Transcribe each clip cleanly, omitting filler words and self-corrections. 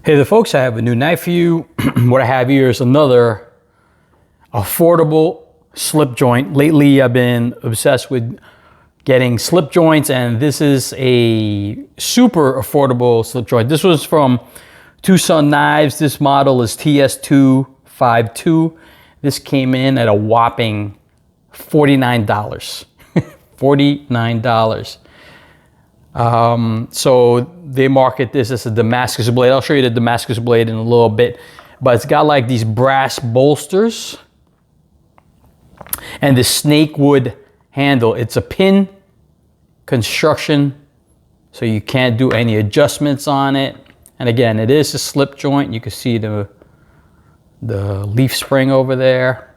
Hey there folks, I have a new knife for you. What I have here is another affordable slip joint. Lately I've been obsessed with getting slip joints, and this is a super affordable slip joint. This was from Tucson Knives. This model is TS252. This came in at a whopping $49. $49. So they market this as a Damascus blade. I'll show you the Damascus blade in a little bit, but it's got like these brass bolsters and the snake wood handle. It's a pin construction, so you can't do any adjustments on it. And again, it is a slip joint. You can see the leaf spring over there.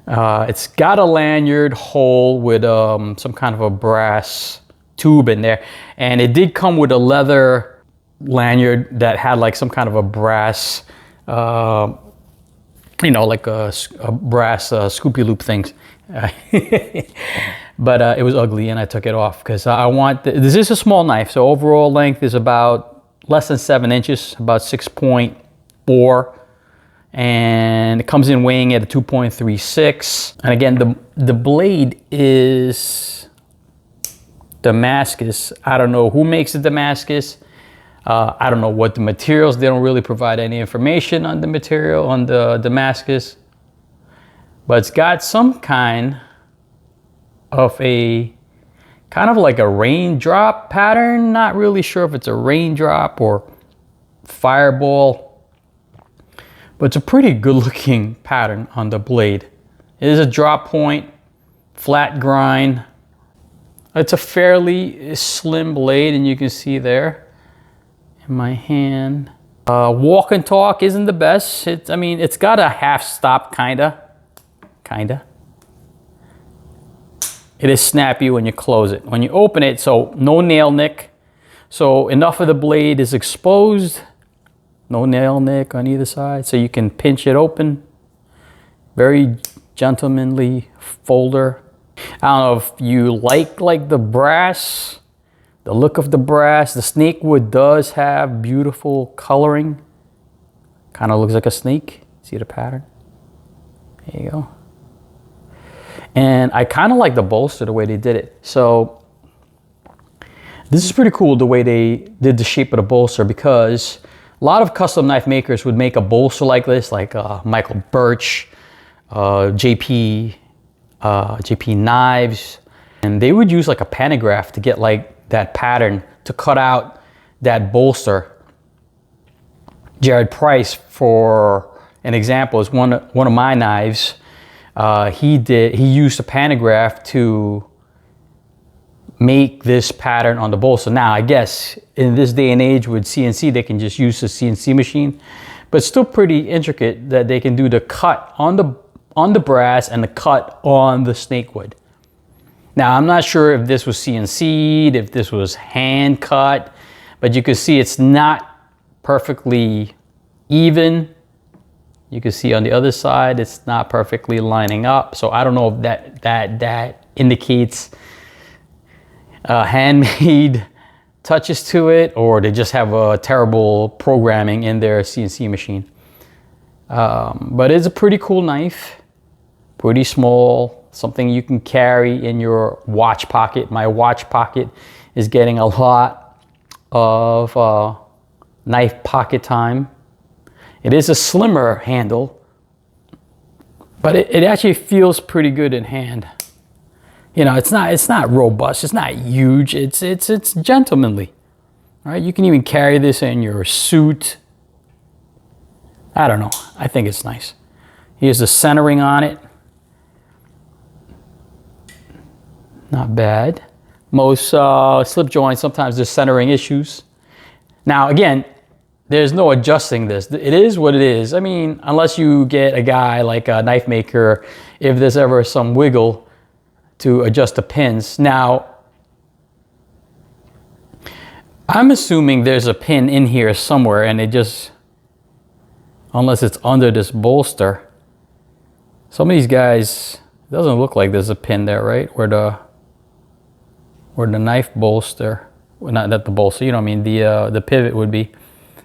It's got a lanyard hole with some kind of a brass tube in there, and it did come with a leather lanyard that had like some kind of a brass you know, like a brass scoopy loop things. But it was ugly and I took it off because I want this is a small knife, so overall length is about less than 7 inches, about 6.4, and it comes in weighing at a 2.36. And again, the blade is Damascus. I don't know who makes the Damascus. I don't know what the materials. They don't really provide any information on the material on the Damascus, but it's got some kind of like a raindrop pattern. Not really sure if it's a raindrop or fireball, but it's a pretty good looking pattern on the blade. It is a drop point, flat grind. It's a fairly slim blade, and you can see there in my hand. Walk and talk isn't the best. I mean, it's got a half stop, kinda. It is snappy when you close it. When you open it, so no nail nick. So enough of the blade is exposed. No nail nick on either side, so you can pinch it open. Very gentlemanly folder. I don't know if you like the brass, the look of the brass. The snake wood does have beautiful coloring. Kind of looks like a snake. See the pattern? There you go. And I kind of like the bolster, the way they did it. So this is pretty cool, the way they did the shape of the bolster, because a lot of custom knife makers would make a bolster like this, like Michael Birch, JP Knives, and they would use like a pantograph to get like that pattern to cut out that bolster. Jared Price, for an example, is one of my knives. He used a pantograph to make this pattern on the bolster. Now, I guess in this day and age with CNC, they can just use the CNC machine, but it's still pretty intricate that they can do the cut on the brass and the cut on the snake wood. Now, I'm not sure if this was CNC'd, if this was hand cut, but you can see it's not perfectly even. You can see on the other side, it's not perfectly lining up. So I don't know if that indicates handmade touches to it, or they just have a terrible programming in their CNC machine. But it's a pretty cool knife. Pretty small, something you can carry in your watch pocket. My watch pocket is getting a lot of knife pocket time. It is a slimmer handle, but it actually feels pretty good in hand. You know, it's not robust, it's not huge, it's gentlemanly. All right, you can even carry this in your suit. I don't know, I think it's nice. Here's the centering on it. Not bad. Most slip joints, sometimes there's centering issues. Now again, there's no adjusting this. It is what it is. I mean, unless you get a guy like a knife maker, if there's ever some wiggle to adjust the pins. Now, I'm assuming there's a pin in here somewhere, and it just, unless it's under this bolster. Some of these guys, it doesn't look like there's a pin there, right? Where the knife bolster, well, not the bolster, you know what I mean, the pivot would be.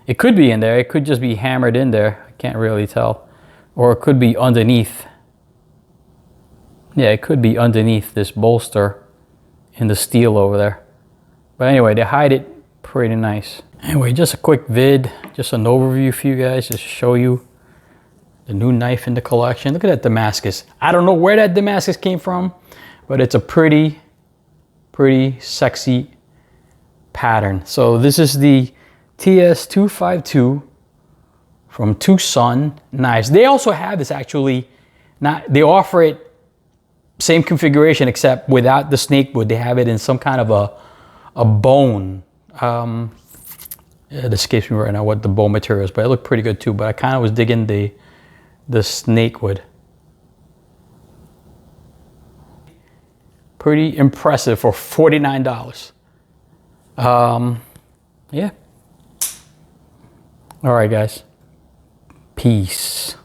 It could be in there. It could just be hammered in there. I can't really tell. Or it could be underneath. Yeah, it could be underneath this bolster in the steel over there. But anyway, they hide it pretty nice. Anyway, just a quick vid, just an overview for you guys, just to show you the new knife in the collection. Look at that Damascus. I don't know where that Damascus came from, but it's a pretty sexy pattern. So this is the TS252 from Tucson Knives. They also have this actually, they offer it same configuration except without the snake wood. They have it in some kind of a bone. It escapes me right now what the bone material is, but it looked pretty good too. But I kind of was digging the snake wood. Pretty impressive for $49. Yeah. All right, guys. Peace.